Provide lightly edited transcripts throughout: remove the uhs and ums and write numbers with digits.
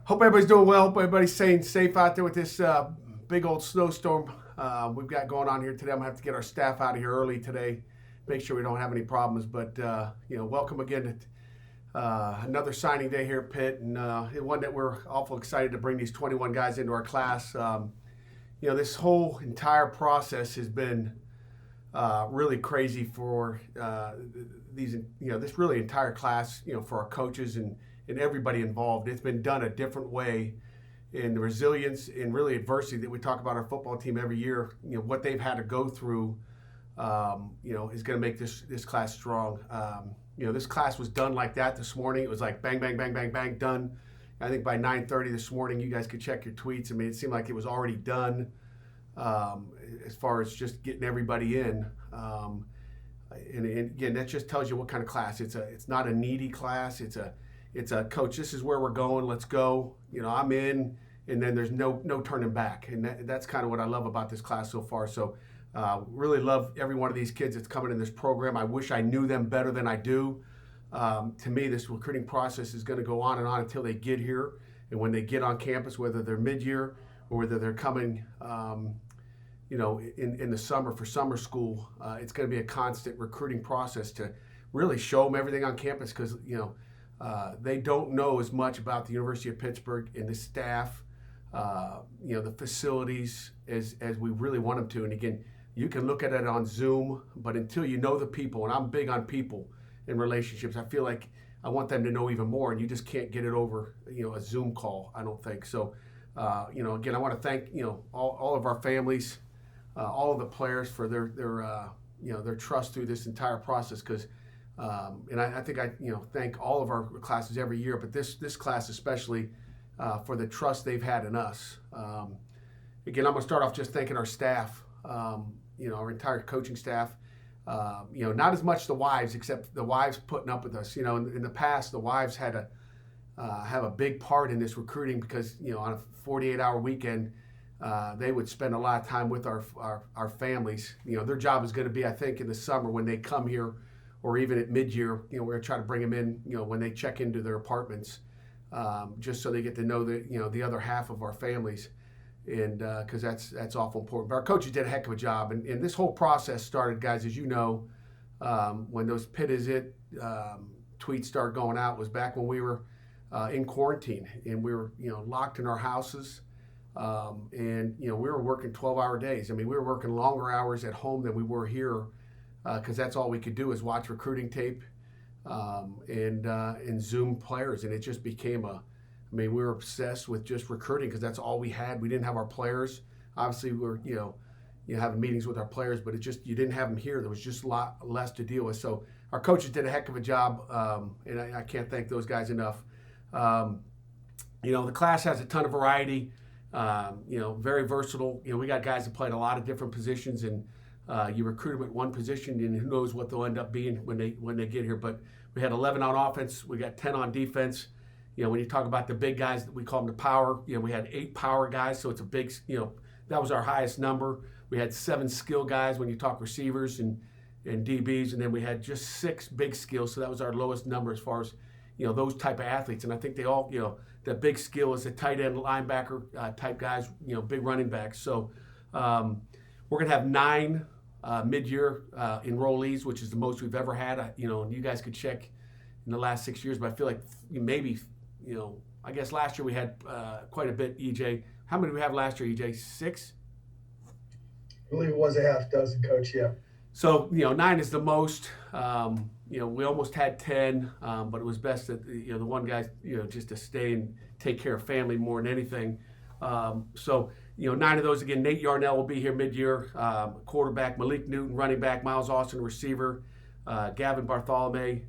Hope everybody's doing well. Hope everybody's staying safe out there with this big old snowstorm we've got going on here today. I'm gonna have to get our staff out of here early today, make sure we don't have any problems. But welcome again to another signing day here at Pitt, and one that we're awful excited to bring these 21 guys into our class. This whole entire process has been really crazy for this really entire class, for our coaches and everybody involved. It's been done a different way, and the resilience and really adversity that we talk about our football team every year, what they've had to go through, is going to make this class strong. This class was done like that this morning. It was like bang, bang, bang, bang, bang, done. I think by 9:30 this morning, you guys could check your tweets. I mean, it seemed like it was already done as far as just getting everybody in. And again, that just tells you what kind of class. It's not a needy class. It's a coach, this is where we're going, let's go. I'm in, and then there's no turning back. And that's kind of what I love about this class so far. So really love every one of these kids that's coming in this program. I wish I knew them better than I do. To me, this recruiting process is going to go on and on until they get here. And when they get on campus, whether they're mid-year or whether they're coming in the summer for summer school, it's going to be a constant recruiting process to really show them everything on campus, because they don't know as much about the University of Pittsburgh and the staff, the facilities as we really want them to. And again, you can look at it on Zoom, but until you know the people, and I'm big on people and relationships, I feel like I want them to know even more, and you just can't get it over, a Zoom call, I don't think. So, again, I want to thank, all of our families, all of the players for their trust through this entire process, because and I think I thank all of our classes every year, but this class especially for the trust they've had in us. Again, I'm going to start off just thanking our staff, our entire coaching staff. Not as much the wives, except the wives putting up with us. In the past, the wives had to have a big part in this recruiting, because on a 48-hour weekend, they would spend a lot of time with our families. Their job is going to be, I think, in the summer when they come here, or even at mid-year, we're going to try to bring them in, when they check into their apartments, just so they get to know the other half of our families, and because that's awful important. But our coaches did a heck of a job, and this whole process started, guys, as you know, when those Pitt is it tweets started going out, was back when we were in quarantine, and we were locked in our houses, and we were working 12-hour days. I mean, we were working longer hours at home than we were here, because that's all we could do is watch recruiting tape and Zoom players, and it just became we were obsessed with just recruiting, because that's all we had. We didn't have our players. Obviously, we were having meetings with our players, but you didn't have them here. There was just a lot less to deal with. So our coaches did a heck of a job, and I can't thank those guys enough. The class has a ton of variety. Very versatile. We got guys that played a lot of different positions, and you recruit them at one position, and who knows what they'll end up being when they get here. But we had 11 on offense. We got 10 on defense. When you talk about the big guys, we call them the power. We had 8 power guys, so it's a big. That was our highest number. We had 7 skill guys when you talk receivers and DBs, and then we had just 6 big skills. So that was our lowest number as far as those type of athletes. And I think they all the big skill is the tight end, linebacker type guys. Big running backs. So we're gonna have 9 mid-year enrollees, which is the most we've ever had. And you guys could check in the last 6 years, but I feel like maybe, I guess last year we had quite a bit, EJ. How many did we have last year, EJ? 6? I believe it was a half dozen, Coach, yeah. So, 9 is the most. We almost had 10, but it was best that, the one guy, just to stay and take care of family more than anything. 9 of those, again, Nate Yarnell will be here mid-year, quarterback, Malik Newton, running back, Miles Austin, receiver, Gavin Bartholomew,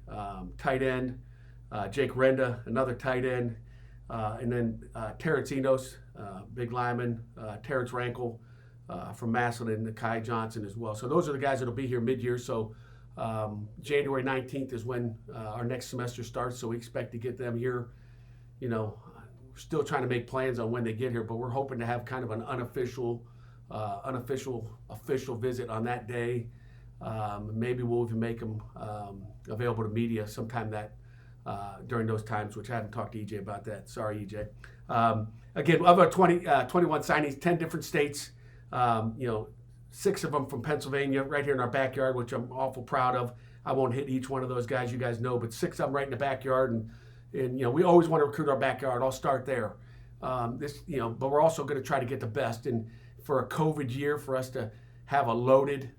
tight end, Jake Renda, another tight end, and then Terrence Enos, big lineman, Terrence Rankle from Massillon, and Kai Johnson as well. So those are the guys that will be here mid-year. So January 19th is when our next semester starts, so we expect to get them here. We're still trying to make plans on when they get here, but we're hoping to have kind of an official visit on that day. Maybe we'll even make them available to media sometime during those times, which I haven't talked to EJ about that. Sorry, EJ. Again, of our 21 signees, 10 different states, 6 of them from Pennsylvania, right here in our backyard, which I'm awful proud of. I won't hit each one of those guys, you guys know, but 6 of them right in the backyard, and we always want to recruit our backyard. I'll start there. But we're also going to try to get the best. And for a COVID year, for us to have a loaded,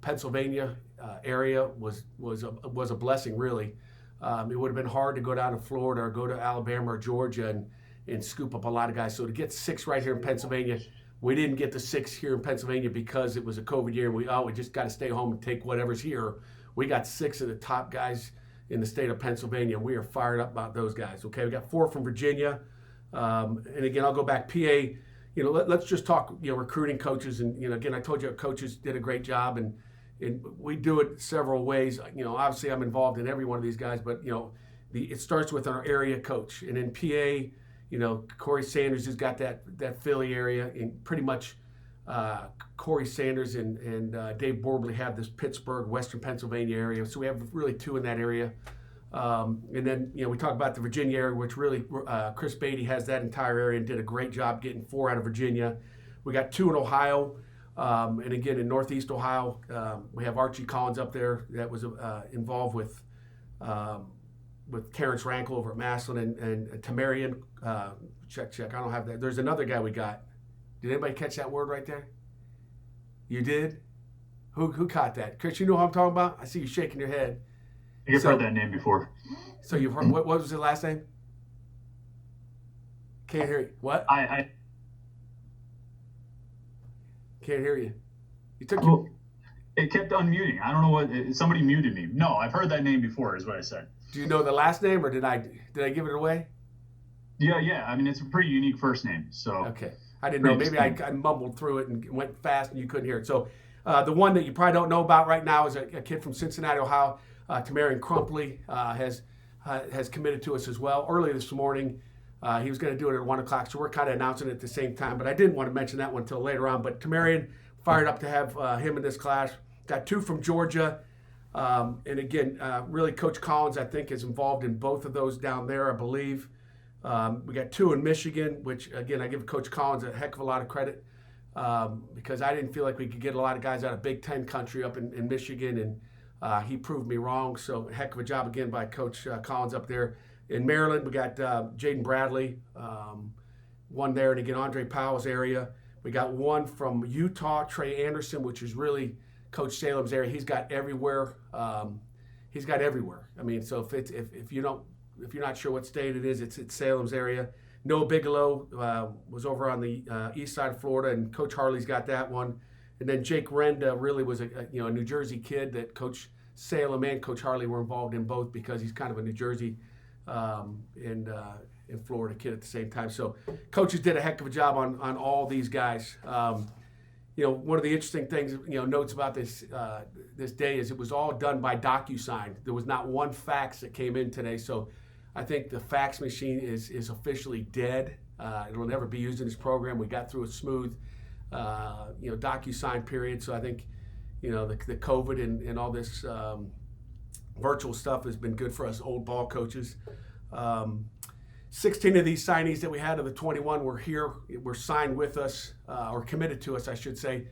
Pennsylvania area was a blessing, really. It would have been hard to go down to Florida or go to Alabama or Georgia and scoop up a lot of guys. So to get 6 right here in Pennsylvania, we didn't get the 6 here in Pennsylvania because it was a COVID year. We just got to stay home and take whatever's here. We got 6 of the top guys in the state of Pennsylvania. We are fired up about those guys. Okay, we got 4 from Virginia, and again, I'll go back. PA. Let's just talk. Recruiting coaches, and again, I told you our coaches did a great job, and we do it several ways. Obviously, I'm involved in every one of these guys, but it starts with our area coach, and in PA. Corey Sanders has got that Philly area, and pretty much Corey Sanders and Dave Borbley have this Pittsburgh, Western Pennsylvania area. So we have really 2 in that area. And then, we talk about the Virginia area, which really Chris Beatty has that entire area and did a great job getting 4 out of Virginia. We got 2 in Ohio. And again, in Northeast Ohio, we have Archie Collins up there that was involved with Terrence Rankle over at Maslin and Tamarian. Check. I don't have that. There's another guy we got. Did anybody catch that word right there? You did? Who caught that? Chris, you know what I'm talking about? I see you shaking your head. You've heard that name before. So you've heard, what was his last name? Can't hear you. What? I can't hear you. You took well, it kept unmuting. I don't know what. Somebody muted me. No, I've heard that name before. Is what I said. Do you know the last name, or did I give it away? Yeah. I mean, it's a pretty unique first name. So okay, I didn't know. Maybe I mumbled through it and went fast, and you couldn't hear it. So the one that you probably don't know about right now is a kid from Cincinnati, Ohio. Tamarian Crumpley has committed to us as well. Early this morning, he was going to do it at 1 o'clock, so we're kind of announcing it at the same time. But I didn't want to mention that one until later on. But Tamarian, fired up to have him in this class. Got 2 from Georgia. And again, really Coach Collins, I think, is involved in both of those down there, I believe. We got 2 in Michigan, which, again, I give Coach Collins a heck of a lot of credit because I didn't feel like we could get a lot of guys out of Big Ten country up in Michigan, and he proved me wrong. So heck of a job again by Coach Collins up there. In Maryland, we got Jaden Bradley, one there, and again, Andre Powell's area. We got 1 from Utah, Trey Anderson, which is really Coach Salem's area. He's got everywhere. I mean, so if you're not sure what state it is, it's Salem's area. Noah Bigelow was over on the east side of Florida, and Coach Harley's got that one. And then Jake Renda really was a New Jersey kid that Coach Salem and Coach Harley were involved in both because he's kind of a New Jersey and Florida kid at the same time. So coaches did a heck of a job on all these guys. One of the interesting things, notes about this day is it was all done by DocuSign. There was not one fax that came in today. So I think the fax machine is officially dead. It'll never be used in this program. We got through a smooth, DocuSign period. So I think, the COVID and all this virtual stuff has been good for us old ball coaches. 16 of these signees that we had of the 21 were signed with us, or committed to us, I should say,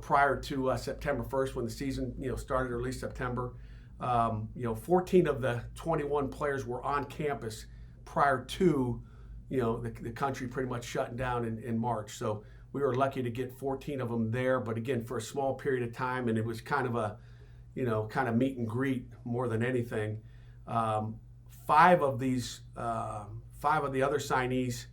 prior to September 1st when the season, started, or at least September. 14 of the 21 players were on campus prior to, the country pretty much shutting down in March. So we were lucky to get 14 of them there, but again, for a small period of time, and it was kind of a, meet and greet more than anything. 5 of the other signees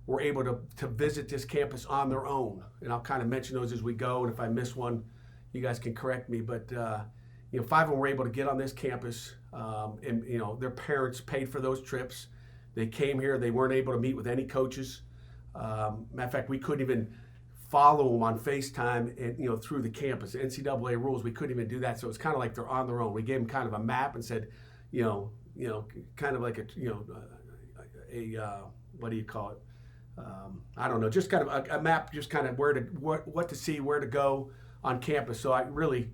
were able to visit this campus on their own. And I'll kind of mention those as we go. And if I miss one, you guys can correct me. But, 5 of them were able to get on this campus. And their parents paid for those trips. They came here. They weren't able to meet with any coaches. Matter of fact, we couldn't even follow them on FaceTime and, through the campus. The NCAA rules, we couldn't even do that. So it's kind of like they're on their own. We gave them kind of a map and said, kind of like what do you call it? I don't know, just kind of a map, just kind of what to see, where to go on campus. So I really,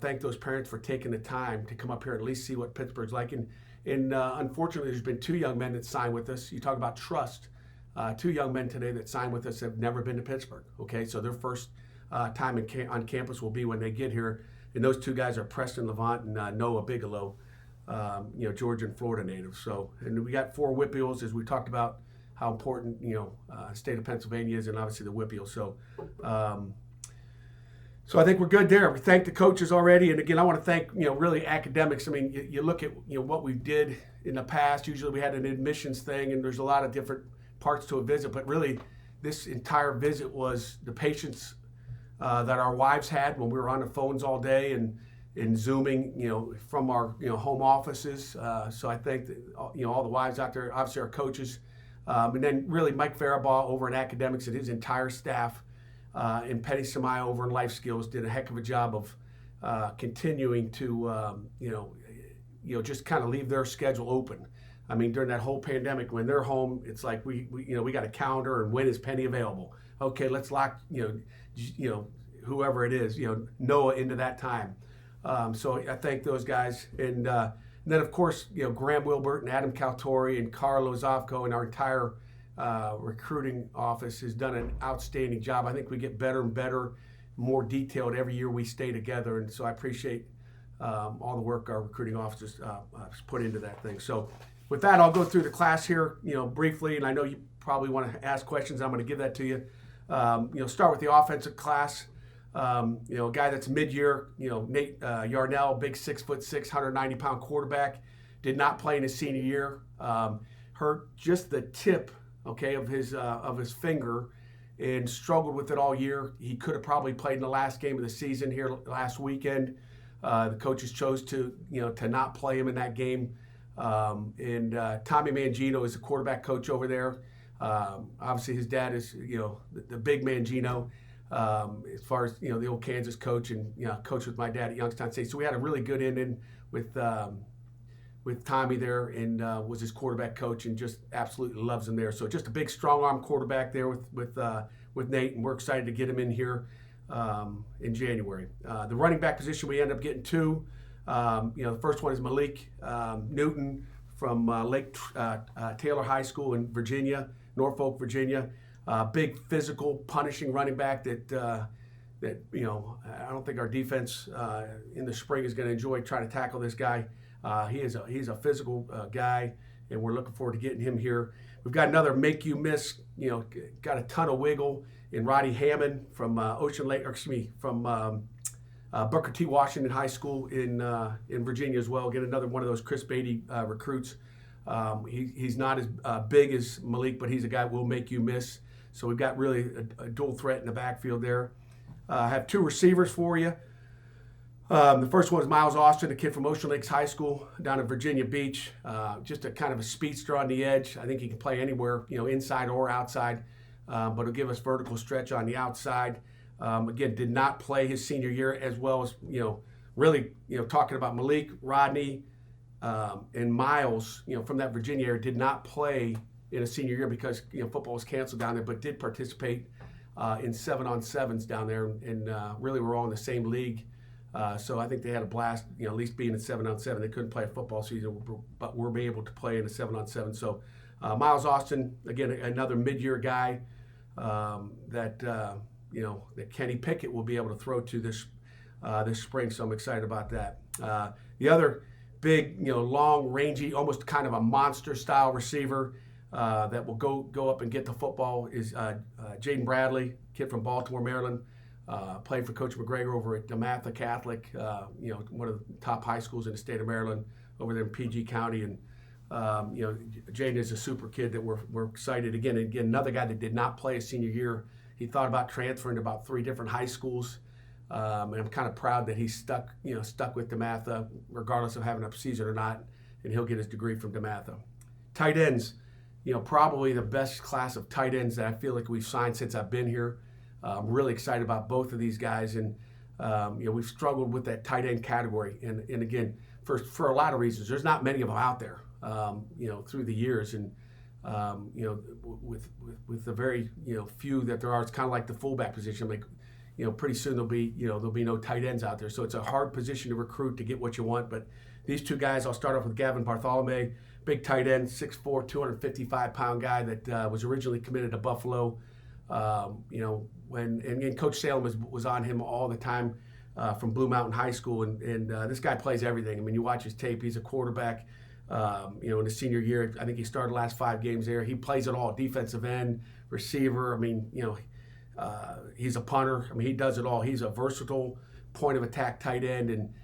thank those parents for taking the time to come up here and at least see what Pittsburgh's like. And unfortunately, there's been 2 young men that signed with us. You talk about trust. 2 young men today that signed with us have never been to Pittsburgh. Okay, so their first time on campus will be when they get here. And those 2 guys are Preston Levant and Noah Bigelow, Georgia and Florida natives. So, and we got 4 Whippeals, as we talked about how important, state of Pennsylvania is, and obviously the Whippeal. So, so I think we're good there. We thank the coaches already. And again, I want to thank, really academics. I mean, you look at, what we did in the past. Usually we had an admissions thing, and there's a lot of different parts to a visit. But really, this entire visit was the patience that our wives had when we were on the phones all day and Zooming, from our, home offices. So I thank, all the wives out there, obviously our coaches. And then really Mike Faribaugh over in academics and his entire staff, and Penny Samayo over in life skills did a heck of a job of continuing to, just kind of leave their schedule open. I mean, during that whole pandemic, when they're home, it's like we got a calendar, and when is Penny available? Okay, let's lock, whoever it is, Noah into that time. So I thank those guys. And then, of course, Graham Wilbert and Adam Caltori and Carlo Zovko and our entire recruiting office has done an outstanding job. I think we get better and better, more detailed every year we stay together. And so I appreciate all the work our recruiting officers put into that thing. So with that, I'll go through the class here, briefly. And I know you probably want to ask questions. I'm going to give that to you. Start with the offensive class. A guy that's mid-year, Nate Yarnell, big 6'6", 190-pound quarterback, did not play in his senior year. Hurt just the tip, of his finger, and struggled with it all year. He could have probably played in the last game of the season here last weekend. The coaches chose to not play him in that game. And Tommy Mangino is the quarterback coach over there. Obviously, his dad is the big Mangino. As far as the old Kansas coach, and coached with my dad at Youngstown State, so we had a really good inning with Tommy there, and was his quarterback coach, and just absolutely loves him there. So just a big strong arm quarterback there with Nate, and we're excited to get him in here in January. The running back position, we end up getting 2. The first one is Malik Newton from Lake Taylor High School in Virginia, Norfolk, Virginia. Big physical, punishing running back that I don't think our defense in the spring is going to enjoy trying to tackle this guy. He's a physical guy, and we're looking forward to getting him here. We've got another make you miss, got a ton of wiggle in Roddy Hammond from from Booker T. Washington High School in Virginia as well. Get another one of those Chris Beatty recruits. He's not as big as Malik, but he's a guy we'll make you miss. So we've got really a dual threat in the backfield there. I have 2 receivers for you. The first one is Miles Austin, a kid from Ocean Lakes High School down in Virginia Beach. Just a kind of a speedster on the edge. I think he can play anywhere, inside or outside, but he'll give us vertical stretch on the outside. Again, did not play his senior year, as well as, really, talking about Malik, Rodney, and Miles, from that Virginia area, did not play in a senior year because football was canceled down there, but did participate in 7-on-7s down there, and really were all in the same league. So I think they had a blast, at least being in 7-on-7. They couldn't play a football season, but were able to play in a 7-on-7. So Miles Austin, again, another mid-year guy that Kenny Pickett will be able to throw to this spring. So I'm excited about that. The other big, long, rangy, almost kind of a monster-style receiver that will go up and get the football is Jaden Bradley, kid from Baltimore, Maryland. Played for Coach McGregor over at DeMatha Catholic, one of the top high schools in the state of Maryland over there in PG County. And, Jaden is a super kid that we're excited. Again, another guy that did not play his senior year. He thought about transferring to about 3 different high schools. And I'm kind of proud that he's stuck with DeMatha, regardless of having a season or not, and he'll get his degree from DeMatha. Tight ends, probably the best class of tight ends that I feel like we've signed since I've been here. I'm really excited about both of these guys, and we've struggled with that tight end category. And again, for a lot of reasons, there's not many of them out there, through the years, and with the very few that there are, it's kind of like the fullback position. Like, pretty soon there'll be no tight ends out there. So it's a hard position to recruit to get what you want. But these two guys, I'll start off with Gavin Bartholomew, big tight end, 6'4", 255-pound guy that was originally committed to Buffalo. When Coach Salem was on him all the time from Blue Mountain High School, and this guy plays everything. I mean, you watch his tape; he's a quarterback. In his senior year, I think he started the last 5 games there. He plays it all: defensive end, receiver. I mean, he's a punter. I mean, he does it all. He's a versatile point of attack tight end. And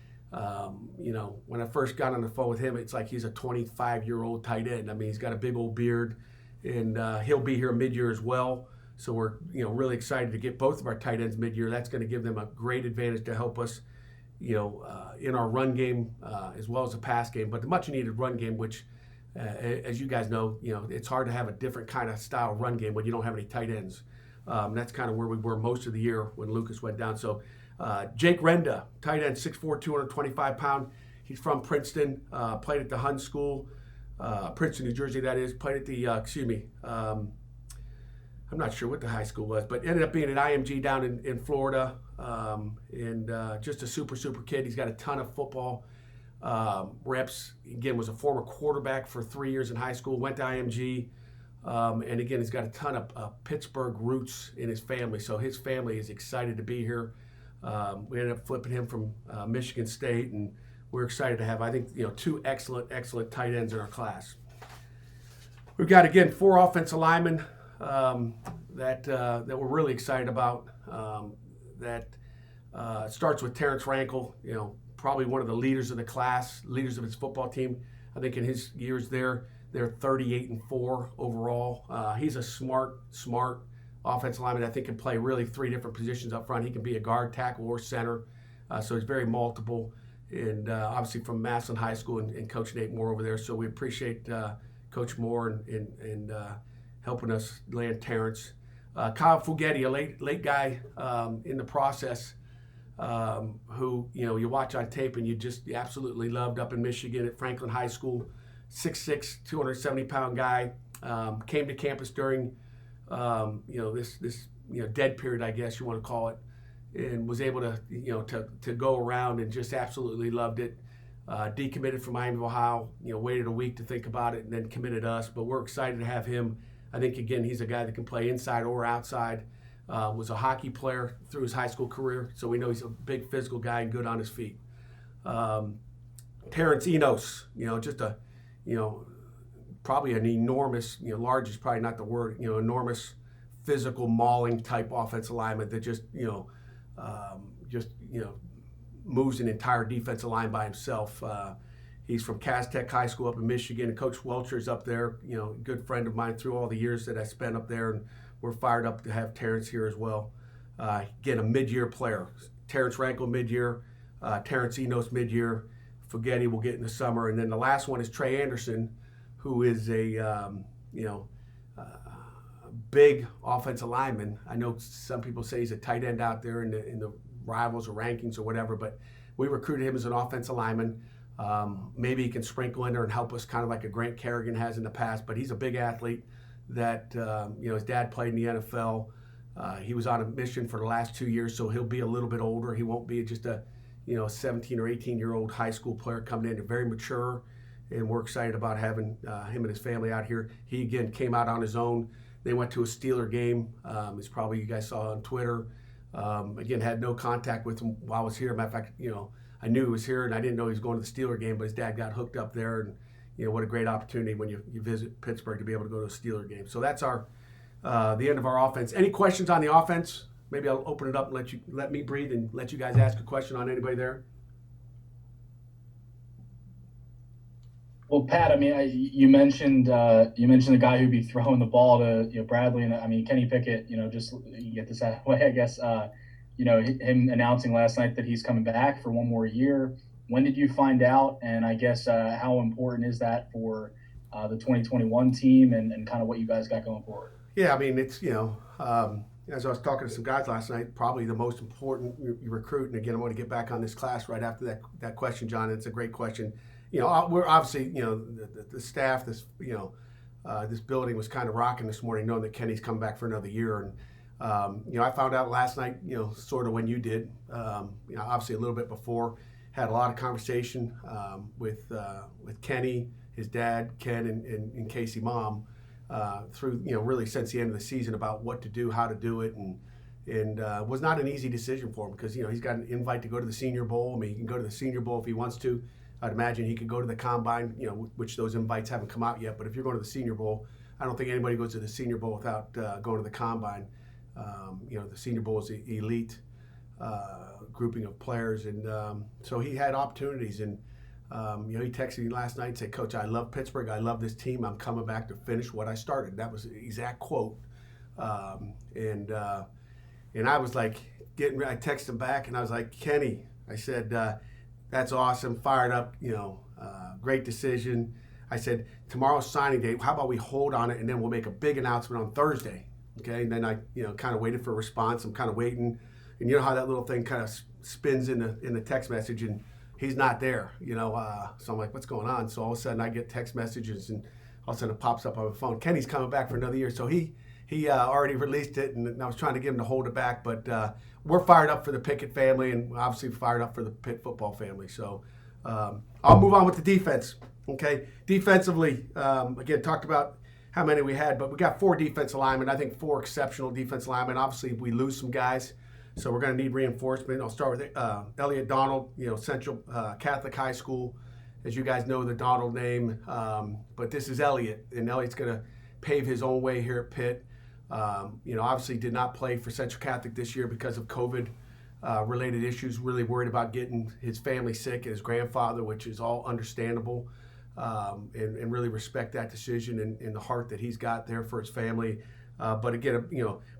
when I first got on the phone with him, it's like he's a 25-year-old tight end. I mean, he's got a big old beard, and he'll be here mid-year as well. So we're really excited to get both of our tight ends mid-year. That's going to give them a great advantage to help us, in our run game as well as the pass game. But the much-needed run game, which, as you guys know, it's hard to have a different kind of style run game when you don't have any tight ends. That's kind of where we were most of the year when Lucas went down. So Jake Renda, tight end, 6'4", 225-pound. He's from Princeton, played at the Hun School, Princeton, New Jersey, that is. Played at the, I'm not sure what the high school was, but ended up being at IMG down in Florida, and just a super kid. He's got a ton of football reps. Again, was a former quarterback for 3 years in high school, went to IMG, and again, he's got a ton of Pittsburgh roots in his family, so his family is excited to be here. We ended up flipping him from Michigan State, and we're excited to have, I think, 2 excellent tight ends in our class. We've got, again, 4 offensive linemen that we're really excited about. That starts with Terrence Rankle, probably one of the leaders of the class, leaders of his football team. I think in his years there, they're 38-4 overall. He's a smart offensive lineman. I think can play really 3 different positions up front. He can be a guard, tackle, or center. So he's very multiple. And obviously from Massillon High School and Coach Nate Moore over there. So we appreciate Coach Moore and helping us land Terrence. Kyle Fugetti, a late guy in the process, who you watch on tape and you absolutely loved up in Michigan at Franklin High School. 6'6", 270-pound guy. Came to campus during this dead period, I guess you want to call it, and was able to go around and just absolutely loved it. Decommitted from Miami of Ohio. Waited a week to think about it and then committed us. But we're excited to have him. I think, again, he's a guy that can play inside or outside. Was a hockey player through his high school career, so we know he's a big physical guy and good on his feet. Terrence Enos, probably an enormous, large is probably not the word, enormous physical mauling type offensive lineman that just moves an entire defensive line by himself. He's from Tech High School up in Michigan, and Coach Welcher's up there, good friend of mine through all the years that I spent up there, and we're fired up to have Terrence here as well. Again, a mid-year player. Terrence Rankle mid-year, Terrence Enos mid-year, Fugetti will get in the summer, and then the last one is Trey Anderson, who is a big offensive lineman. I know some people say he's a tight end out there in the rivals or rankings or whatever, but we recruited him as an offensive lineman. Maybe he can sprinkle in there and help us kind of like a Grant Kerrigan has in the past, but he's a big athlete that, his dad played in the NFL. He was on a mission for the last 2 years, so he'll be a little bit older. He won't be just a 17 or 18-year-old high school player coming in, very mature, and we're excited about having him and his family out here. He, again, came out on his own. They went to a Steeler game, as probably you guys saw on Twitter. Again, had no contact with him while I was here. Matter of fact, I knew he was here, and I didn't know he was going to the Steeler game, but his dad got hooked up there, and what a great opportunity when you visit Pittsburgh to be able to go to a Steeler game. So that's the end of our offense. Any questions on the offense? Maybe I'll open it up and let me breathe and let you guys ask a question on anybody there. Well, Pat, I mean, you mentioned the guy who'd be throwing the ball to Bradley, and I mean Kenny Pickett. Just you get this out of the way, I guess. Him announcing last night that he's coming back for one more year. When did you find out? And I guess how important is that for the 2021 team and kind of what you guys got going forward? Yeah, I mean, it's as I was talking to some guys last night, probably the most important recruit. And again, I want to get back on this class right after that question, John. It's a great question. We're obviously, the staff, this building was kind of rocking this morning, knowing that Kenny's come back for another year. I found out last night, sort of when you did, obviously a little bit before, had a lot of conversation with Kenny, his dad, Ken, and Casey mom, through, really since the end of the season about what to do, how to do it, and was not an easy decision for him because, he's got an invite to go to the Senior Bowl. I mean, he can go to the Senior Bowl if he wants to. I'd imagine he could go to the Combine, which those invites haven't come out yet. But if you're going to the Senior Bowl, I don't think anybody goes to the Senior Bowl without going to the Combine. The Senior Bowl is the elite grouping of players, and so he had opportunities. And he texted me last night and said, "Coach, I love Pittsburgh. I love this team. I'm coming back to finish what I started." That was the exact quote. And I was like, I texted him back, and I was like, "Kenny," I said, "that's awesome. Fired up. Great decision." I said, "Tomorrow's signing day. How about we hold on it, and then we'll make a big announcement on Thursday." Okay, and then I, kind of waited for a response. I'm kind of waiting, and you know how that little thing kind of spins in the text message, and he's not there. So I'm like, "What's going on?" So all of a sudden I get text messages, and all of a sudden it pops up on my phone. Kenny's coming back for another year, so he already released it, and I was trying to get him to hold it back, but we're fired up for the Pickett family, and obviously fired up for the Pitt football family. So I'll move on with the defense. Okay, defensively, again, talked about how many we had, but we got 4 defensive linemen. I think 4 exceptional defensive linemen. Obviously, we lose some guys, so we're going to need reinforcement. I'll start with Elliot Donald, Central Catholic High School. As you guys know, the Donald name, but this is Elliot, and Elliot's going to pave his own way here at Pitt. Obviously did not play for Central Catholic this year because of COVID related issues, really worried about getting his family sick and his grandfather, which is all understandable, and really respect that decision and the heart that he's got there for his family. But again,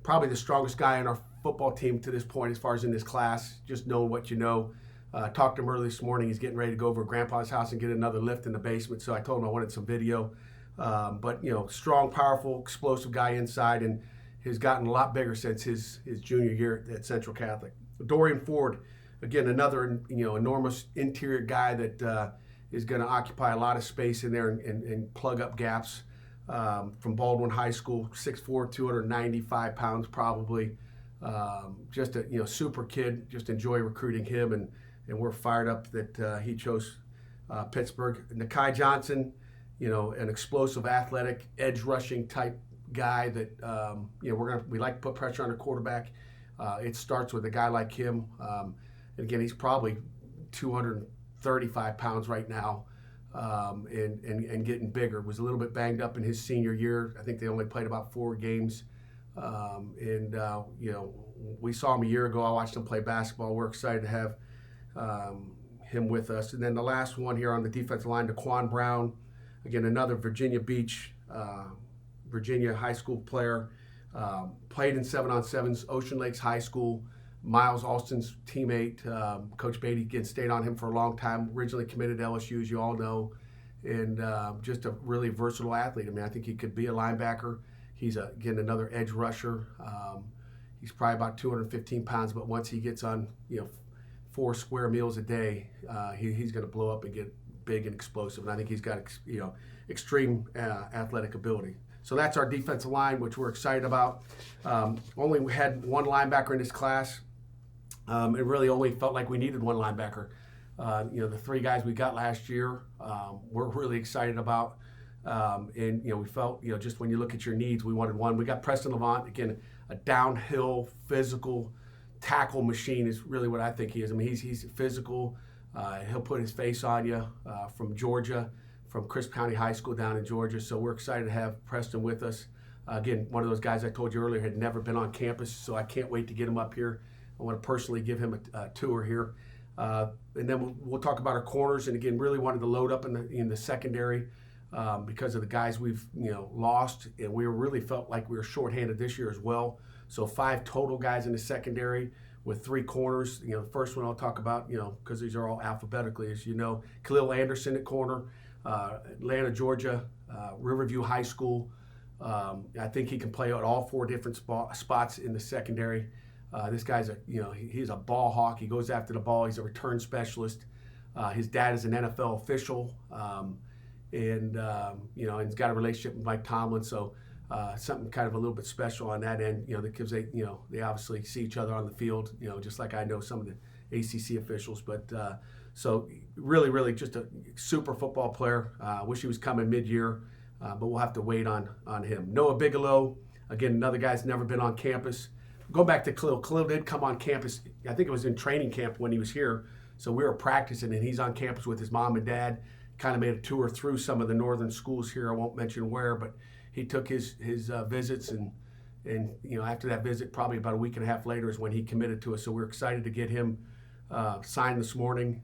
probably the strongest guy on our football team to this point as far as in this class, just knowing what you know. Talked to him early this morning. He's getting ready to go over to Grandpa's house and get another lift in the basement, so I told him I wanted some video. But strong, powerful, explosive guy inside, and has gotten a lot bigger since his junior year at Central Catholic. Dorian Ford, again, another enormous interior guy that is going to occupy a lot of space in there and plug up gaps. From Baldwin High School, 6'4", 295 pounds probably. Just a super kid. Just enjoy recruiting him, and we're fired up that he chose Pittsburgh. Nakai Johnson, an explosive, athletic, edge rushing type guy that we like to put pressure on the quarterback. It starts with a guy like him. And again, he's probably 235 pounds right now, and getting bigger. Was a little bit banged up in his senior year. I think they only played about 4 games. We saw him a year ago. I watched him play basketball. We're excited to have him with us. And then the last one here on the defensive line, Daquan Brown. Again, another Virginia Beach, Virginia high school player. Played in 7-on-7s, Ocean Lakes High School. Miles Alston's teammate. Coach Beatty, again, stayed on him for a long time. Originally committed to LSU, as you all know. And just a really versatile athlete. I mean, I think he could be a linebacker. He's, again, another edge rusher. He's probably about 215 pounds, but once he gets on, 4 square meals a day, he's going to blow up and get big and explosive. And I think he's got, extreme athletic ability. So that's our defensive line, which we're excited about. Only had 1 linebacker in this class. It really only felt like we needed 1 linebacker. The 3 guys we got last year, we're really excited about. And we felt, just when you look at your needs, we wanted 1. We got Preston Levant, again, a downhill physical tackle machine is really what I think he is. I mean, he's physical. He'll put his face on you, from Georgia, from Crisp County High School down in Georgia. So we're excited to have Preston with us. Again, one of those guys I told you earlier had never been on campus, so I can't wait to get him up here. I want to personally give him a tour here. And then we'll talk about our corners. And again, really wanted to load up in the secondary. Because of the guys we've lost, and we really felt like we were shorthanded this year as well. So 5 total guys in the secondary with 3 corners. The first one I'll talk about, because these are all alphabetically, as you know, Khalil Anderson at corner, Atlanta, Georgia, Riverview High School. I think he can play at all 4 different spots in the secondary. This guy's he's a ball hawk. He goes after the ball. He's a return specialist. His dad is an NFL official. And he's got a relationship with Mike Tomlin. So something kind of a little bit special on that end, because they obviously see each other on the field, just like I know some of the ACC officials. But so really, really just a super football player. Wish he was coming mid-year, but we'll have to wait on him. Noah Bigelow, again, another guy's never been on campus. Go back to Khalil. Khalil did come on campus. I think it was in training camp when he was here. So we were practicing, and he's on campus with his mom and dad. Kind of made a tour through some of the northern schools here. I won't mention where, but he took his visits, and after that visit, probably about a week and a half later is when he committed to us. So we're excited to get him signed this morning.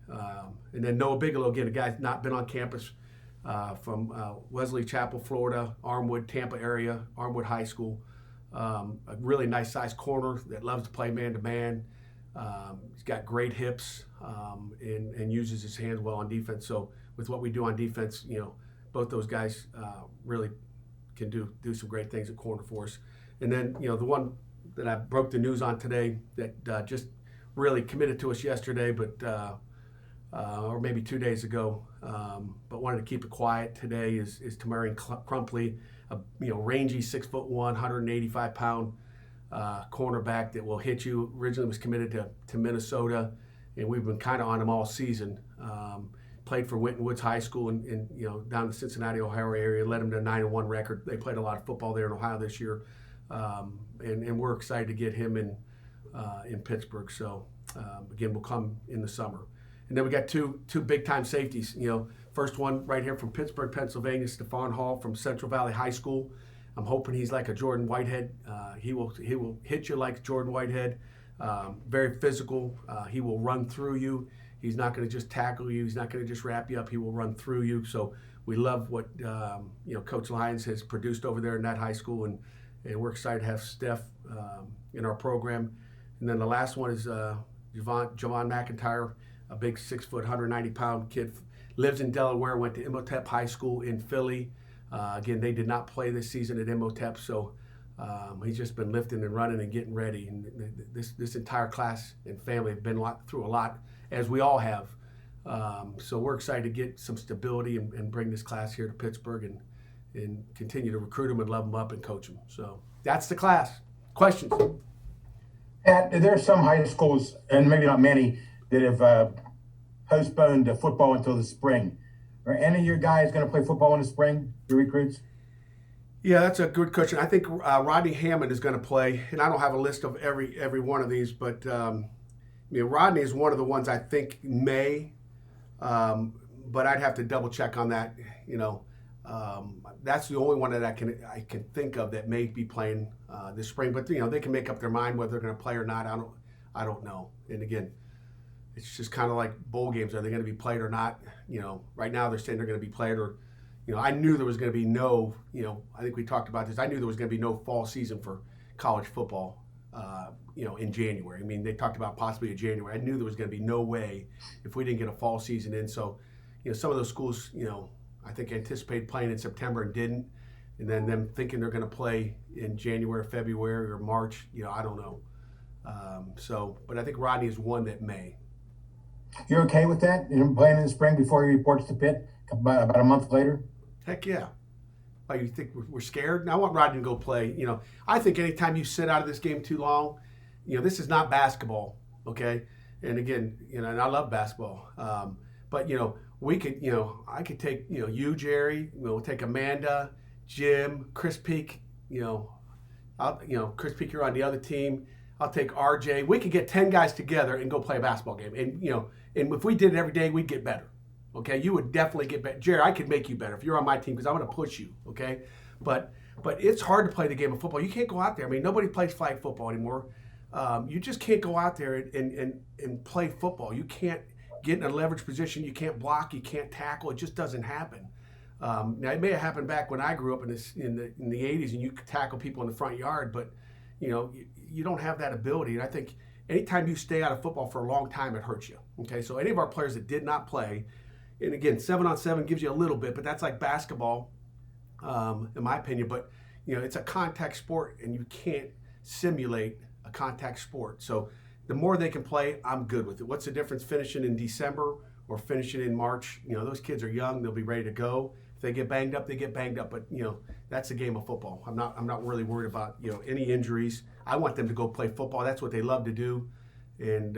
And then Noah Bigelow, again, a guy's not been on campus, from Wesley Chapel, Florida, Armwood, Tampa area, Armwood High School. A really nice sized corner that loves to play man-to-man. He's got great hips, and uses his hands well on defense. So with what we do on defense, both those guys really can do some great things at corner for us. And then, the one that I broke the news on today that just really committed to us yesterday, but or maybe 2 days ago, but wanted to keep it quiet today is Tamarian Crumpley, a rangy 6'1", 185-pound cornerback that will hit you. Originally was committed to Minnesota, and we've been kind of on him all season. Played for Winton Woods High School in down in the Cincinnati, Ohio area. Led them to a 9-1 record. They played a lot of football there in Ohio this year, and we're excited to get him in Pittsburgh. So again, we'll come in the summer. And then we got two big time safeties. First one right here from Pittsburgh, Pennsylvania, Stephon Hall from Central Valley High School. I'm hoping he's like a Jordan Whitehead. He will hit you like Jordan Whitehead. Very physical. He will run through you. He's not going to just tackle you. He's not going to just wrap you up. He will run through you. So we love what Coach Lyons has produced over there in that high school, and we're excited to have Steph in our program. And then the last one is Javon McIntyre, a big 6 foot, 190-pound kid, lives in Delaware, went to Imhotep High School in Philly. Again, they did not play this season at Imhotep, so he's just been lifting and running and getting ready. And this entire class and family have been through a lot, as we all have. So we're excited to get some stability and bring this class here to Pittsburgh and continue to recruit them and love them up and coach them. So that's the class. Questions? Pat, there are some high schools, and maybe not many, that have postponed football until the spring. Are any of your guys going to play football in the spring, your recruits? Yeah, that's a good question. I think Rodney Hammond is going to play, and I don't have a list of every one of these, but Rodney is one of the ones I think may, but I'd have to double check on that. That's the only one that I can think of that may be playing this spring. But they can make up their mind whether they're going to play or not. I don't know. And again, it's just kind of like bowl games. Are they going to be played or not? Right now they're saying they're going to be played, or I knew there was going to be no. I think we talked about this. I knew there was going to be no fall season for college football. In January. I mean, they talked about possibly in January. I knew there was going to be no way if we didn't get a fall season in. So, some of those schools, I think anticipated playing in September and didn't. And then them thinking they're going to play in January, February, or March, I don't know. But I think Rodney is one that may. You're okay with that? Playing in the spring before he reports to Pitt about a month later? Heck yeah. Like, you think we're scared? Now, I want Rodney to go play. I think anytime you sit out of this game too long, this is not basketball, okay? And again, and I love basketball. But, we could, I could take, you, Jerry, we'll take Amanda, Jim, Chris Peak, Chris Peak, you're on the other team. I'll take RJ. We could get 10 guys together and go play a basketball game. And, and if we did it every day, we'd get better. Okay, you would definitely get better. Jerry, I could make you better if you're on my team because I'm going to push you, okay? But it's hard to play the game of football. You can't go out there. I mean, nobody plays flag football anymore. You just can't go out there and play football. You can't get in a leverage position. You can't block. You can't tackle. It just doesn't happen. Now, it may have happened back when I grew up in the 80s and you could tackle people in the front yard, but, you don't have that ability. And I think anytime you stay out of football for a long time, it hurts you, okay? So any of our players that did not play, and again, 7-on-7 gives you a little bit, but that's like basketball, in my opinion. But, it's a contact sport, and you can't simulate a contact sport. So the more they can play, I'm good with it. What's the difference finishing in December or finishing in March? Those kids are young. They'll be ready to go. If they get banged up, they get banged up. But that's a game of football. I'm not really worried about any injuries. I want them to go play football. That's what they love to do, and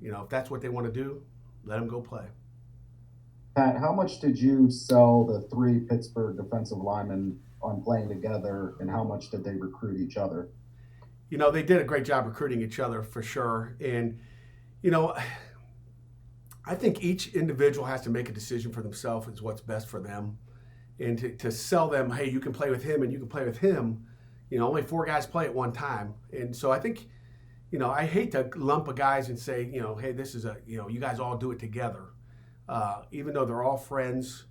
if that's what they want to do, let them go play. Pat, how much did you sell the 3 Pittsburgh defensive linemen on playing together, and how much did they recruit each other? They did a great job recruiting each other for sure, and I think each individual has to make a decision for themselves as what's best for them. And to sell them, hey, you can play with him and you can play with him, only 4 guys play at one time. And so I think, I hate to lump of guys and say, hey, this is you guys all do it together. Even though they're all friends.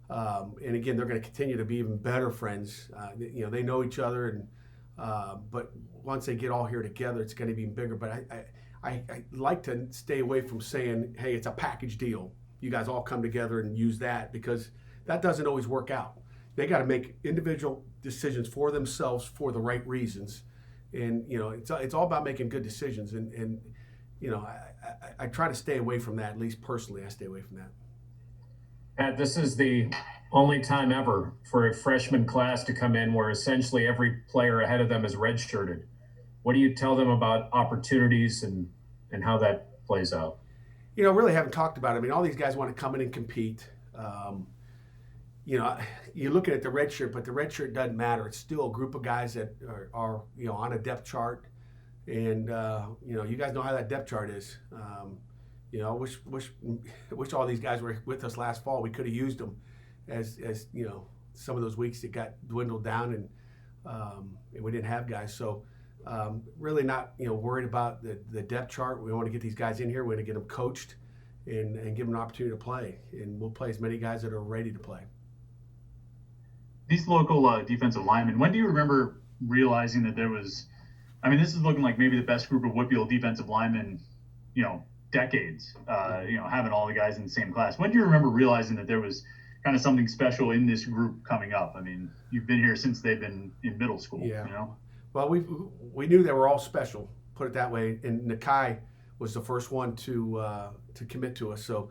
And again, they're going to continue to be even better friends. They know each other. But once they get all here together, it's going to be even bigger. But I like to stay away from saying, hey, it's a package deal. You guys all come together and use that, because that doesn't always work out. They got to make individual decisions for themselves for the right reasons. And, it's all about making good decisions. And I try to stay away from that. At least personally, I stay away from that. Pat, this is the only time ever for a freshman class to come in where essentially every player ahead of them is redshirted. What do you tell them about opportunities and how that plays out? Really haven't talked about it. I mean, all these guys want to come in and compete. You're looking at the red shirt, but the red shirt doesn't matter. It's still a group of guys that are on a depth chart. And, you guys know how that depth chart is. Wish all these guys were with us last fall. We could have used them as some of those weeks that got dwindled down and we didn't have guys. So really not worried about the depth chart. We want to get these guys in here. We want to get them coached and give them an opportunity to play. And we'll play as many guys that are ready to play. These local defensive linemen, when do you remember realizing that there was, this is looking like maybe the best group of Whitfield defensive linemen, decades, having all the guys in the same class. When do you remember realizing that there was kind of something special in this group coming up? You've been here since they've been in middle school, Yeah. Well, we knew they were all special, put it that way. And Nakai was the first one to commit to us, so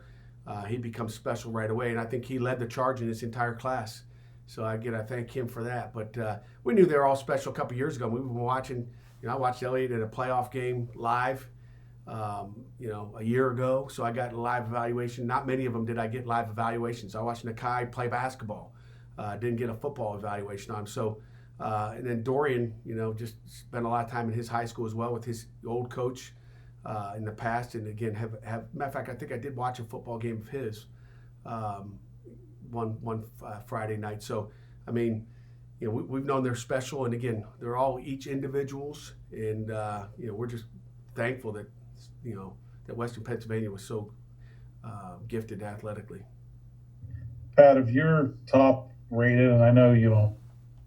he becomes special right away. And I think he led the charge in this entire class. So I thank him for that. But we knew they were all special a couple years ago. We've been watching. I watched Elliott in a playoff game live, a year ago. So I got a live evaluation. Not many of them did I get live evaluations. I watched Nakai play basketball. Didn't get a football evaluation on him. So. And then Dorian, just spent a lot of time in his high school as well with his old coach in the past. And again, matter of fact, I think I did watch a football game of his one Friday night. So, we've known they're special. And again, they're all each individuals. And, we're just thankful that, that Western Pennsylvania was so gifted athletically. Pat, if you're top rated, and I know you don't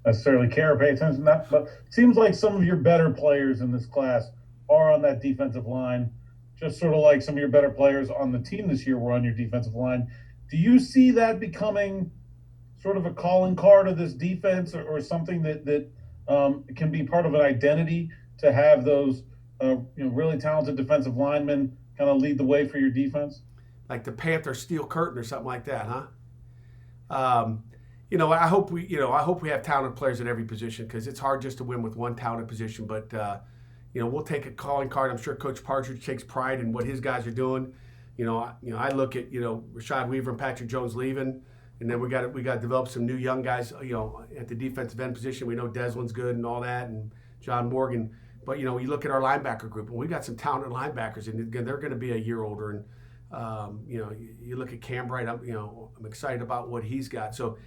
necessarily care or pay attention to that, but it seems like some of your better players in this class are on that defensive line, just sort of like some of your better players on the team this year were on your defensive line. Do you see that becoming sort of a calling card of this defense, or something that can be part of an identity to have those really talented defensive linemen kind of lead the way for your defense? Like the Panthers steel curtain or something like that, huh? I hope we have talented players at every position, because it's hard just to win with one talented position. But we'll take a calling card. I'm sure Coach Partridge takes pride in what his guys are doing. I look at Rashad Weaver and Patrick Jones leaving, and then we got to develop some new young guys. At the defensive end position, we know Deslin's good and all that, and John Morgan. But you look at our linebacker group, and we got some talented linebackers, and they're going to be a year older. And you look at Cam Bright. I'm excited about what he's got. So.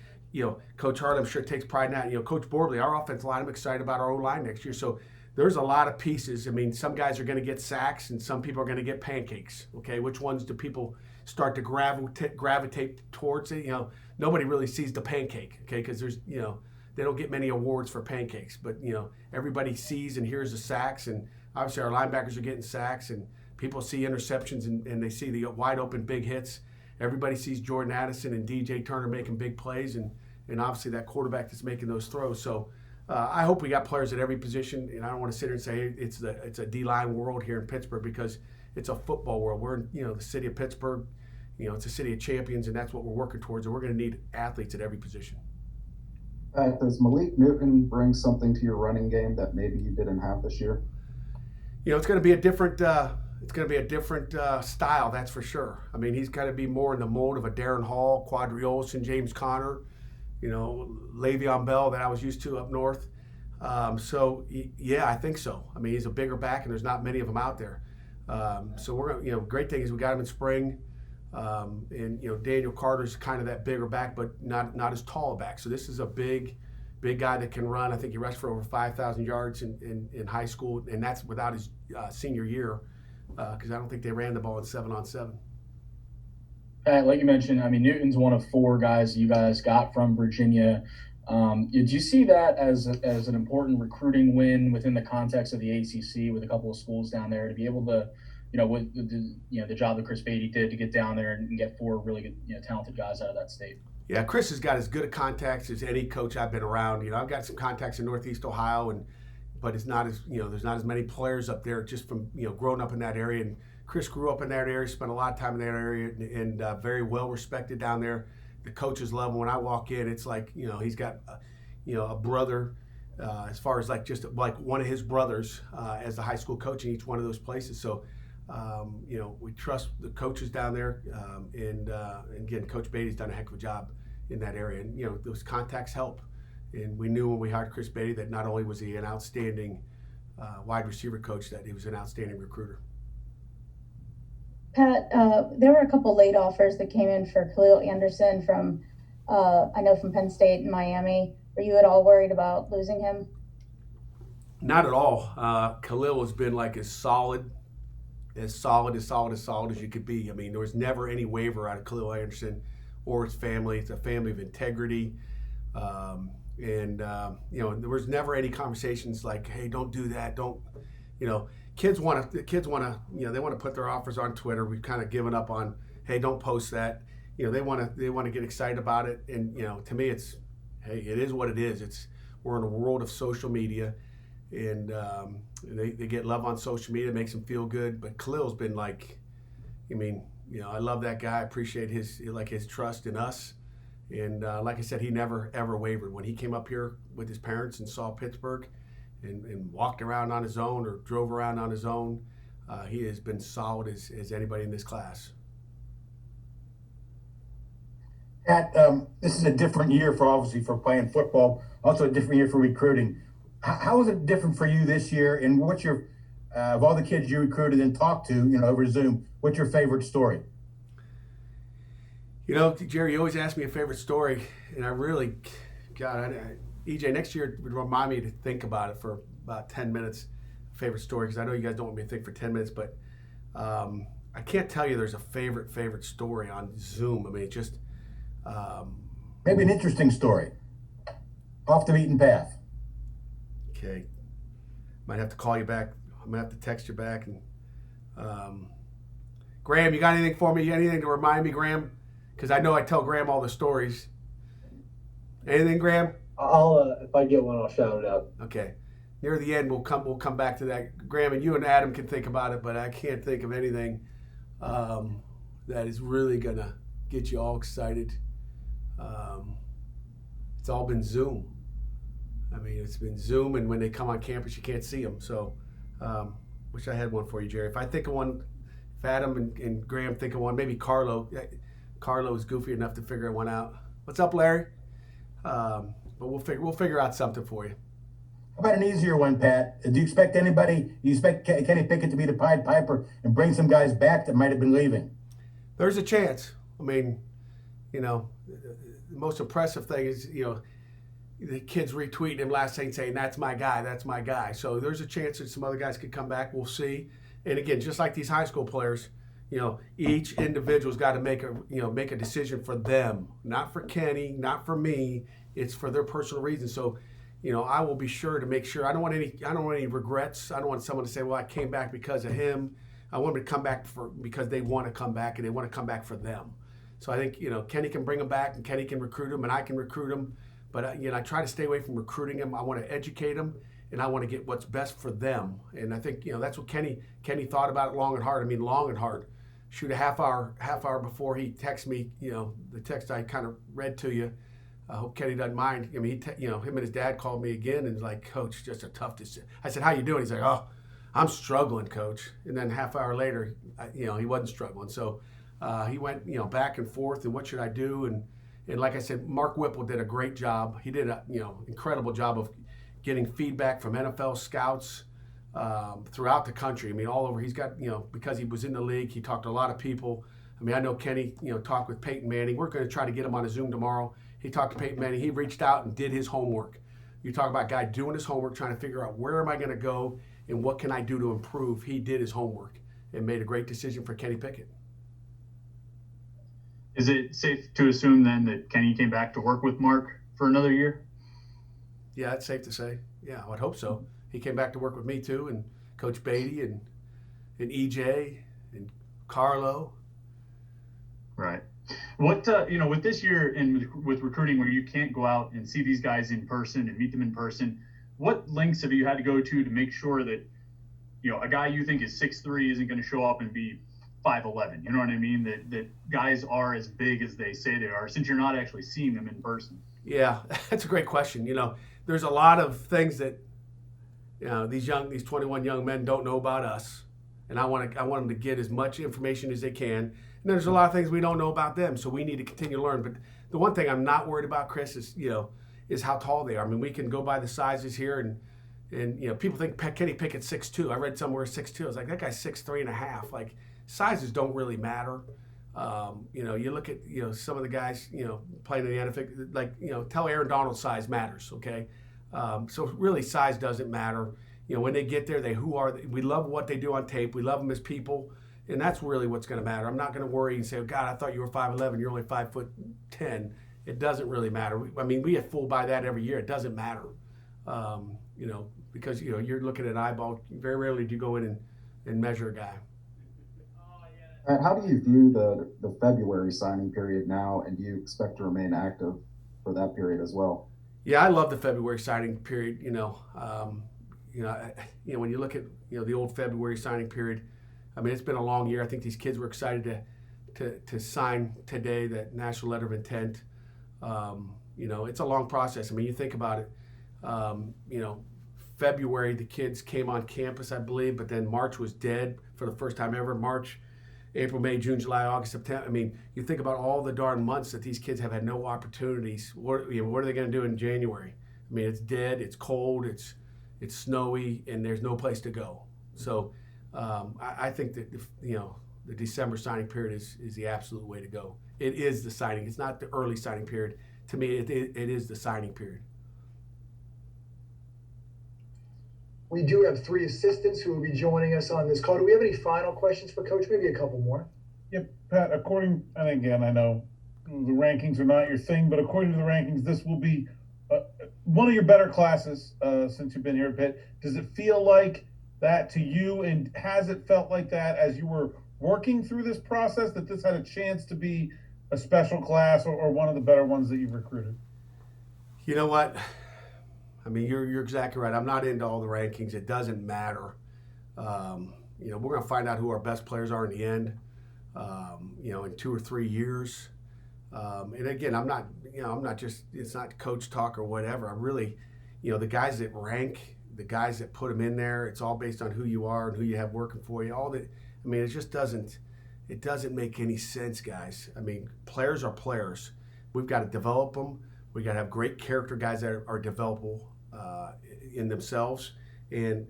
Coach Hart, I'm sure, takes pride in that. Coach Borbley, our offensive line, I'm excited about our O-line next year. So there's a lot of pieces. Some guys are going to get sacks and some people are going to get pancakes. Okay, which ones do people start to gravitate towards it? Nobody really sees the pancake, okay, because there's, they don't get many awards for pancakes. But, everybody sees and hears the sacks. And obviously our linebackers are getting sacks, and people see interceptions and they see the wide open big hits. Everybody sees Jordan Addison and DJ Turner making big plays, and obviously that quarterback that's making those throws. So I hope we got players at every position, and I don't want to sit here and say it's a D-line world here in Pittsburgh, because it's a football world. We're in the city of Pittsburgh. it's a city of champions, and that's what we're working towards. And we're going to need athletes at every position. Does Malik Newton bring something to your running game that maybe you didn't have this year? It's going to be a different. It's going to be a different style, that's for sure. I mean, he's got to be more in the mold of a Darren Hall, Quadri Olson, James Conner, Le'Veon Bell that I was used to up north. Yeah, I think so. I mean, he's a bigger back, and there's not many of them out there. So we're going. Great thing is we got him in spring, and Daniel Carter's kind of that bigger back, but not as tall a back. So this is a big guy that can run. I think he rushed for over 5,000 yards in high school, and that's without his senior year, because I don't think they ran the ball in 7-on-7. Pat, like you mentioned, I mean, Newton's one of 4 guys you guys got from Virginia. Did you see that as an important recruiting win within the context of the ACC with a couple of schools down there to be able to, with the job that Chris Beatty did to get down there and get 4 really good, talented guys out of that state? Yeah, Chris has got as good a contacts as any coach I've been around. I've got some contacts in Northeast Ohio, but it's not as there's not as many players up there just from growing up in that area. And Chris grew up in that area, spent a lot of time in that area, and very well respected down there. The coaches love him. When I walk in, it's like he's got a brother, as far as just like one of his brothers as the high school coach in each one of those places. So we trust the coaches down there, and again, Coach Beatty's done a heck of a job in that area, and those contacts help. And we knew when we hired Chris Beatty that not only was he an outstanding wide receiver coach, that he was an outstanding recruiter. Pat, there were a couple late offers that came in for Khalil Anderson from Penn State and Miami. Were you at all worried about losing him? Not at all. Khalil has been as solid as you could be. I mean, there was never any waiver out of Khalil Anderson or his family. It's a family of integrity. There was never any conversations like, hey, don't do that. Don't, kids want to, they want to put their offers on Twitter. We've kind of given up on, hey, don't post that. They want to get excited about it. And, to me, it's, hey, it is what it is. We're in a world of social media, and they get love on social media. It makes them feel good. But Khalil's been I love that guy. I appreciate his trust in us. And like I said, he never, ever wavered. When he came up here with his parents and saw Pittsburgh and walked around on his own or drove around on his own, he has been solid as anybody in this class. Pat, this is a different year for playing football, also a different year for recruiting. How is it different for you this year? And what's your, of all the kids you recruited and talked to, over Zoom, what's your favorite story? Jerry, you always ask me a favorite story, and I really, EJ, next year would remind me to think about it for about 10 minutes, favorite story, because I know you guys don't want me to think for 10 minutes, but I can't tell you there's a favorite story on Zoom. I mean, just... maybe an interesting story, off the beaten path. Okay. Might have to call you back. I'm going to have to text you back. And Graham, you got anything for me? Anything to remind me, Graham? Because I know I tell Graham all the stories. Anything, Graham? I'll if I get one, I'll shout it out. Okay. Near the end, we'll come back to that. Graham, and you and Adam can think about it, but I can't think of anything that is really gonna get you all excited. It's all been Zoom. I mean, it's been Zoom, and when they come on campus, you can't see them. So, wish I had one for you, Jerry. If I think of one, if Adam and Graham think of one, maybe Carlo. Carlo is goofy enough to figure one out. What's up, Larry? But we'll figure out something for you. How about an easier one, Pat? Do you expect Kenny Pickett to be the Pied Piper and bring some guys back that might have been leaving? There's a chance. I mean, the most impressive thing is, the kids retweeting him last night saying, that's my guy. So there's a chance that some other guys could come back. We'll see. And again, just like these high school players, each individual's got to make a decision for them, not for Kenny, not for me. It's for their personal reasons. So, I will be sure to make sure. I don't want any regrets. I don't want someone to say, well, I came back because of him. I want them to come back because they want to come back, and they want to come back for them. So I think, Kenny can bring them back, and Kenny can recruit them, and I can recruit them. But, I try to stay away from recruiting them. I want to educate them, and I want to get what's best for them. And I think, that's what Kenny thought about it long and hard. I mean, long and hard. shoot, a half hour before he texts me, the text I kind of read to you. I hope Kenny doesn't mind. I mean, him and his dad called me again and was like, Coach, just a tough decision. I said, how you doing? He's like, oh, I'm struggling, Coach. And then half hour later, he wasn't struggling. So he went, back and forth and what should I do? And like I said, Mark Whipple did a great job. He did a, incredible job of getting feedback from NFL scouts throughout the country. I mean, all over. He's got, because he was in the league, he talked to a lot of people. I mean, I know Kenny, talked with Peyton Manning. We're going to try to get him on a Zoom tomorrow. He talked to Peyton Manning. He reached out and did his homework. You talk about a guy doing his homework, trying to figure out where am I going to go and what can I do to improve. He did his homework and made a great decision for Kenny Pickett. Is it safe to assume then that Kenny came back to work with Mark for another year? Yeah, it's safe to say. Yeah, I would hope so. He came back to work with me too, and Coach Beatty and EJ and Carlo. Right. What with this year and with recruiting, where you can't go out and see these guys in person and meet them in person, what lengths have you had to go to make sure that a guy you think is 6'3" isn't going to show up and be 5'11"? You know what I mean? That guys are as big as they say they are, since you're not actually seeing them in person. Yeah, that's a great question. There's a lot of things that these 21 young men don't know about us, and I want them to get as much information as they can. And there's a lot of things we don't know about them, so we need to continue to learn. But the one thing I'm not worried about, Chris, is how tall they are. I mean, we can go by the sizes here, and people think Kenny Pickett's 6'2". I read somewhere 6'2". I was like, that guy's 6'3.5". Like, sizes don't really matter. You look at some of the guys playing in the NFL, like tell Aaron Donald's size matters, okay? So really size doesn't matter. When they get there, we love what they do on tape. We love them as people, and that's really what's going to matter. I'm not going to worry and say, oh, God, I thought you were 5'11", you're only 5'10". It doesn't really matter. I mean, we get fooled by that every year. It doesn't matter, because you're looking at eyeball. Very rarely do you go in and measure a guy. And how do you view the February signing period now, and do you expect to remain active for that period as well? Yeah, I love the February signing period. When you look at the old February signing period, I mean, it's been a long year. I think these kids were excited to sign today, that national letter of intent. It's a long process. I mean, you think about it. February, the kids came on campus, I believe, but then March was dead for the first time ever. March, April, May, June, July, August, September. I mean, you think about all the darn months that these kids have had no opportunities. What are they going to do in January? I mean, it's dead, it's cold, it's snowy, and there's no place to go. So I think that the December signing period is the absolute way to go. It is the signing. It's not the early signing period. To me, it is the signing period. We do have 3 assistants who will be joining us on this call. Do we have any final questions for Coach? Maybe a couple more. Yep, Pat, and again, I know the rankings are not your thing, but according to the rankings, this will be one of your better classes since you've been here at Pitt. Does it feel like that to you, and has it felt like that as you were working through this process, that this had a chance to be a special class or one of the better ones that you've recruited? You know what? I mean, you're exactly right. I'm not into all the rankings. It doesn't matter. We're going to find out who our best players are in the end, in 2 or 3 years. And again, I'm not just, it's not coach talk or whatever. I'm really, the guys that rank, the guys that put them in there, it's all based on who you are and who you have working for you. All that, I mean, it doesn't make any sense, guys. I mean, players are players. We've got to develop them. We got to have great character guys that are developable in themselves, and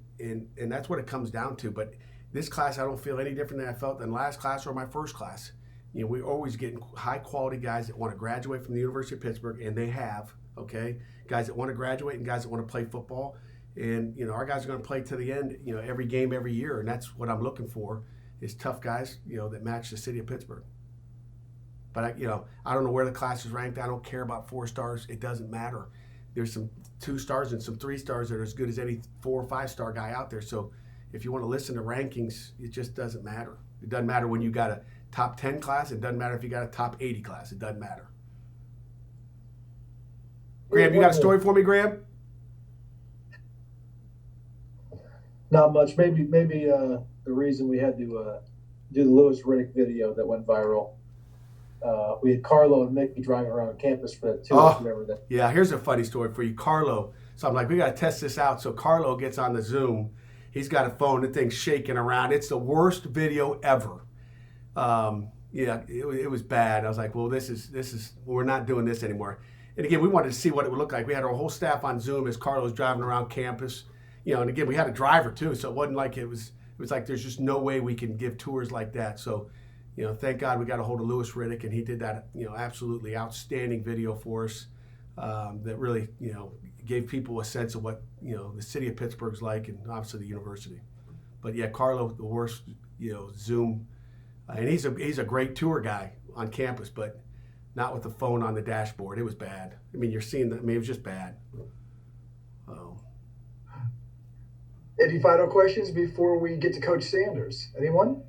that's what it comes down to. But this class, I don't feel any different than I felt in last class or my first class. We're always getting high quality guys that want to graduate from the University of Pittsburgh, and they have, okay? Guys that want to graduate and guys that want to play football. And, our guys are going to play to the end, every game, every year. And that's what I'm looking for, is tough guys, that match the city of Pittsburgh. But, I don't know where the class is ranked. I don't care about 4 stars. It doesn't matter. There's some 2 stars and some 3 stars that are as good as any 4 or 5 star guy out there. So if you want to listen to rankings, it just doesn't matter. It doesn't matter when you got a top 10 class. It doesn't matter if you got a top 80 class. It doesn't matter. Graham, you got a story for me, Graham? Not much. Maybe the reason we had to do the Lewis Riddick video that went viral. We had Carlo and Mickey driving around campus for that too. Remember that? Yeah, here's a funny story for you. Carlo. So I'm like, we got to test this out. So Carlo gets on the Zoom. He's got a phone. The thing's shaking around. It's the worst video ever. Yeah, it was bad. I was like, well, this is we're not doing this anymore. And again, we wanted to see what it would look like. We had our whole staff on Zoom as Carlo's driving around campus. And again, we had a driver too, so it wasn't like it was like there's just no way we can give tours like that. So, thank God we got a hold of Lewis Riddick, and he did that, absolutely outstanding video for us that really, gave people a sense of what, the city of Pittsburgh's like, and obviously the university. But yeah, Carlo, the worst, Zoom, and he's a great tour guy on campus, but not with the phone on the dashboard. It was bad. I mean, you're seeing that. I mean, it was just bad. Any final questions before we get to Coach Sanders? Anyone?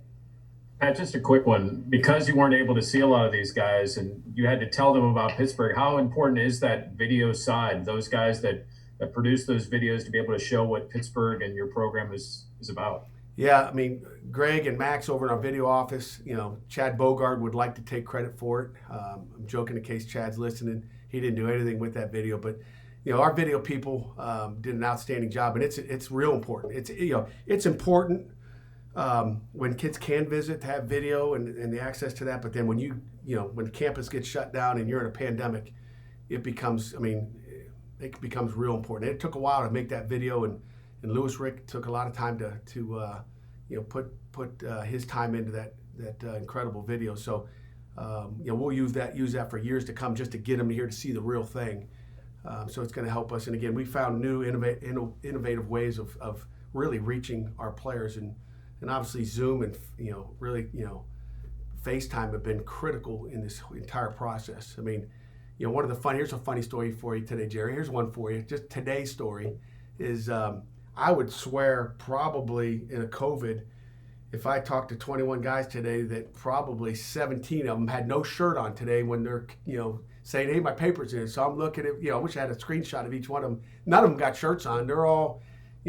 Pat, just a quick one. Because you weren't able to see a lot of these guys and you had to tell them about Pittsburgh, how important is that video side, those guys that produce those videos, to be able to show what Pittsburgh and your program is about? Yeah, I mean, Greg and Max over in our video office, Chad Bogard would like to take credit for it. I'm joking in case Chad's listening. He didn't do anything with that video, but our video people did an outstanding job, and it's real important. It's important when kids can visit to have video and the access to that. But then when when campus gets shut down and you're in a pandemic, it becomes real important. It took a while to make that video, and Lewis Rick took a lot of time to put his time into that incredible video. So we'll use that for years to come, just to get them here to see the real thing. So it's going to help us. And again, we found new innovative ways of really reaching our players, and obviously Zoom and really FaceTime have been critical in this entire process. I mean, here's a funny story for you today, Jerry. Here's one for you. Just today's story is I would swear probably in a COVID, if I talked to 21 guys today, that probably 17 of them had no shirt on today when they're saying, hey, my paper's in. So I'm looking at, I wish I had a screenshot of each one of them. None of them got shirts on. They're all,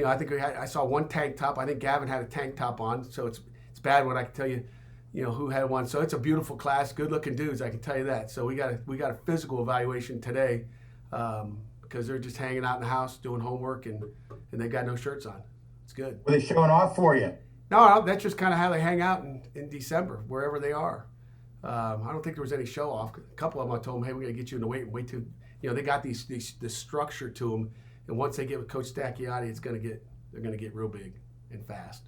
I think I saw one tank top. I think Gavin had a tank top on. So it's bad when I can tell you, who had one. So it's a beautiful class, good looking dudes, I can tell you that. So we got a physical evaluation today because they're just hanging out in the house doing homework, and they got no shirts on. It's good. Were they showing off for you? No, that's just kind of how they hang out in December, wherever they are. I don't think there was any show off. A couple of them, I told them, hey, we're going to get you in the wait till, they got the structure to them. And once they get with Coach Stacchiotti, they're going to get real big and fast.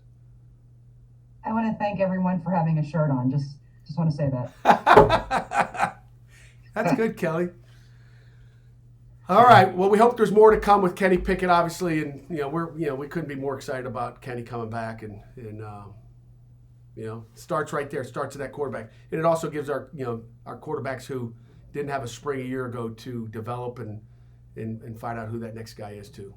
I want to thank everyone for having a shirt on. Just want to say that. That's good, Kelly. All right. Well, we hope there's more to come with Kenny Pickett, obviously, and we couldn't be more excited about Kenny coming back, and starts right there. Starts at that quarterback, and it also gives our quarterbacks who didn't have a spring a year ago to develop and find out who that next guy is too.